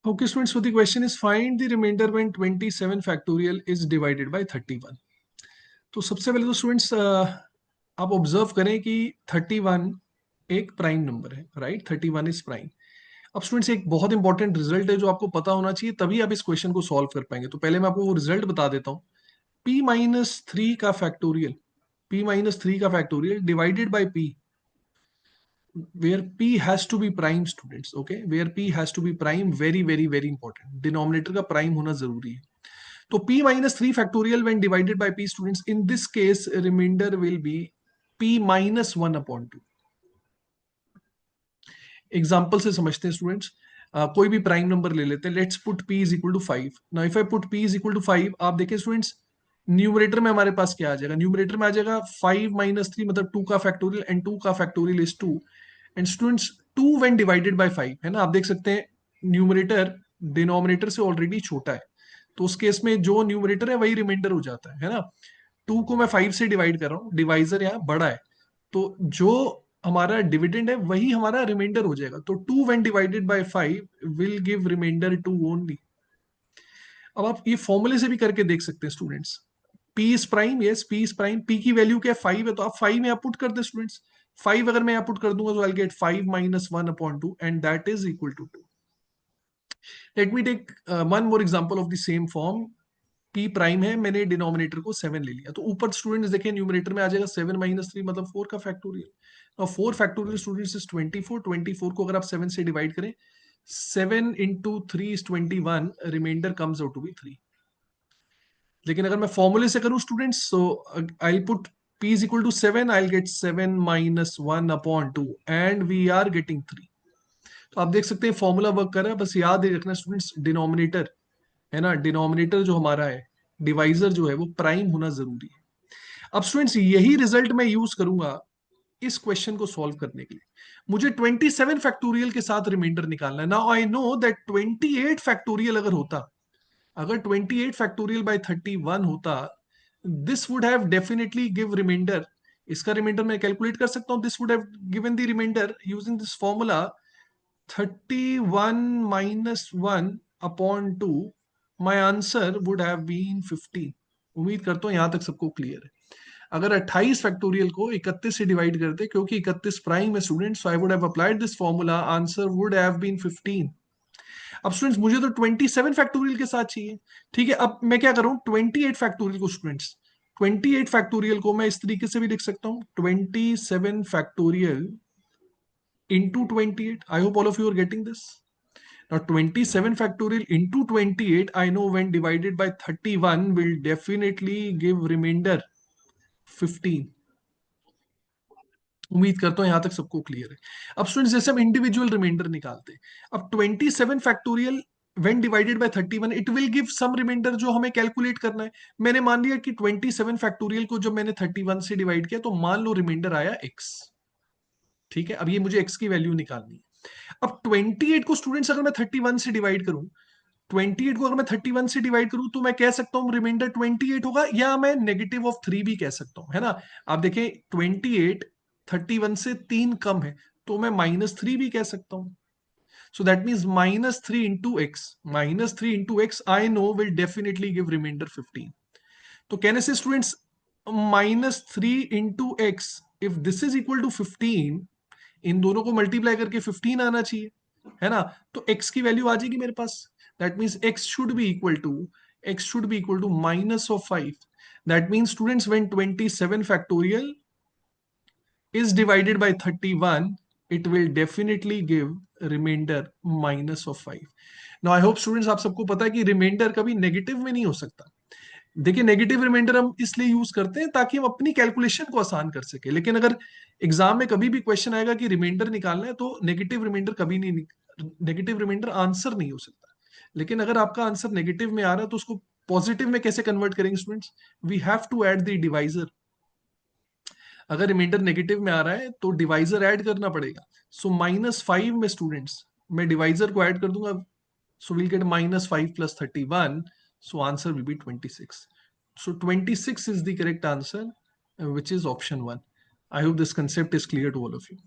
Okay, students, so the question is find the remainder when 27 factorial is divided by 31. तो सबसे पहले तो students आप ऑब्जर्व करें कि 31 एक प्राइम नंबर है, राइट? 31 is prime. अब स्टूडेंट्स एक बहुत इंपॉर्टेंट रिजल्ट है जो आपको पता होना चाहिए, तभी आप इस क्वेश्चन को सॉल्व कर पाएंगे. तो पहले मैं आपको वो रिजल्ट बता देता हूँ. p माइनस थ्री का factorial, divided by p, where p has to be prime, students. Okay, where p has to be prime, very very very important. Denominator का प्राइम होना जरूरी है. तो p minus 3 factorial when divided by p, students, in this case remainder will be p minus 1 upon 2. Example से समझते हैं students. कोई भी प्राइम नंबर ले लेते हैं. Let's put p is equal to 5. Now if I put p is equal to 5, आप देखें स्टूडेंट्स, न्यूमरेटर में हमारे पास क्या आ जाएगा? न्यूमरेटर में आ जाएगा 5 माइनस 3, मतलब 2 का फैक्टोरियल, एंड 2 का factorial is 2. And students 2 when divided by 5, है ना, आप देख सकते हैं न्यूमरेटर डिनोमिनेटर से ऑलरेडी छोटा है, तो उस केस में जो न्यूमरेटर है वही रिमाइंडर हो जाता है ना. 2 को मैं 5 से डिवाइड कर रहा हूँ, डिवाइजर यहाँ बड़ा है, तो जो हमारा डिविडेंड है वही हमारा रिमाइंडर हो जाएगा. तो 2 when divided by 5 will give remainder 2 only. अब आप ये फॉर्मूले से भी करके देख सकते हैं students. P is prime, yes P is prime. P की वैल्यू क्या है? 5 है, तो आप 5 यहाँ पुट कर दे स्टूडेंट्स. 5 अगर मैं यहाँ पुट कर दूंगा तो I get 5 minus 1 upon 2 and that is equal to 2. Let me take one more example of the same form. P prime है, मैंने डिनोमिनेटर को 7 ले लिया, तो ऊपर स्टूडेंट्स देखें न्यूमरेटर में आ जाएगा 7 माइनस 3, मतलब 4 का फैक्टोरियल. और 4 फैक्टोरियल स्टूडेंट्स इज 24. 24 को अगर आप 7 से डिवाइड करें, 7 into 3 is 21, remainder comes out to be 3. लेकिन अगर मैं फॉर्मूले से करूं students, so I put p is equal to 7, I'll get 7 minus 1 upon 2 and we are getting 3. तो आप देख सकते हैं फॉर्मूला वर्क कर रहा है. बस याद रखना स्टूडेंट्स, डिनोमिनेटर है ना, डिनोमिनेटर जो हमारा है, डिवाइजर जो है वो प्राइम होना जरूरी है. अब स्टूडेंट्स यही रिजल्ट मैं यूज करूंगा इस क्वेश्चन को सॉल्व करने के लिए. मुझे 27 फैक्टोरियल के साथ रिमाइंडर निकालना है. Now I know that 28 factorial अगर 28 फैक्टोरियल बाय 31 होता, this would have definitely give reminder. इसका रिमाइंडर मैं कैलकुलेट कर सकता हूं. This would have given the reminder using this formula 31 minus 1 upon 2. My answer would have been 15. उम्मीद करता हूं यहां तक सबको क्लियर है. अगर 28 फैक्टोरियल को 31 से डिवाइड करते, क्योंकि 31 प्राइम है students, so I would have applied this formula, answer would have been 15. अब स्टूडेंट्स मुझे तो 27 फैक्टोरियल के साथ चाहिए. ठीक है, अब मैं क्या करूं, 28 फैक्टोरियल को स्टूडेंट्स, 28 फैक्टोरियल को मैं इस तरीके से भी लिख सकता हूं, 27 factorial into 28. I hope all of you are getting this. Now 27 factorial into 28, I know when divided by 31 will definitely give remainder 15. उम्मीद करता हूं यहां तक सबको क्लियर है. अब स्टूडेंट्स जैसे हम इंडिविजुअल रिमाइंडर निकालते हैं, अब 27 factorial when divided by 31 it will give some remainder जो हमें कैलकुलेट करना है. मैंने मान लिया कि 27 फैक्टोरियल को जब मैंने 31 से डिवाइड किया तो मान लो रिमाइंडर आया x. ठीक है, अब ये मुझे x की वैल्यू निकालनी है. अब 28 को स्टूडेंट्स अगर मैं 31 से डिवाइड करूं, 28 को अगर मैं 31 से डिवाइड करूं तो मैं कह सकता हूं रिमाइंडर 28 होगा, या मैं नेगेटिव ऑफ 3 भी कह सकता हूं, है ना. आप देखें 28 31 से 3 कम है, तो मैं -3 भी कह सकता हूं. So that means -3 into x I know will definitely give reminder 15. तो कहने से students -3 into x, if this is equal to 15, इन दोनों को मल्टीप्लाई करके 15 आना चाहिए, है ना. तो x की वैल्यू आ जाएगी मेरे पास. That means x should be equal to minus of 5. That means students when 27 factorial is divided by 31, it will definitely give remainder minus of 5. Now I hope students आप सबको पता है कि रिमाइंडर कभी नेगेटिव में नहीं हो सकता. देखिए नेगेटिव रिमाइंडर हम इसलिए यूज करते हैं ताकि हम अपनी कैलकुलेशन को आसान कर सके. लेकिन अगर एग्जाम में कभी भी क्वेश्चन आएगा कि रिमाइंडर निकालना है, तो नेगेटिव रिमाइंडर कभी नहीं, नेगेटिव रिमाइंडर आंसर नहीं हो सकता. लेकिन अगर आपका आंसर नेगेटिव में आ रहा है तो उसको पॉजिटिव में कैसे कन्वर्ट करेंगे students? We have to add the divisor. अगर रिमाइंडर नेगेटिव में आ रहा है तो डिवाइजर ऐड करना पड़ेगा. सो -5 में स्टूडेंट्स मैं डिवाइजर को ऐड कर दूंगा, so will get -5 plus 31, so answer will be 26. So 26 is the correct answer, which is option 1. I hope this concept is clear to all of you.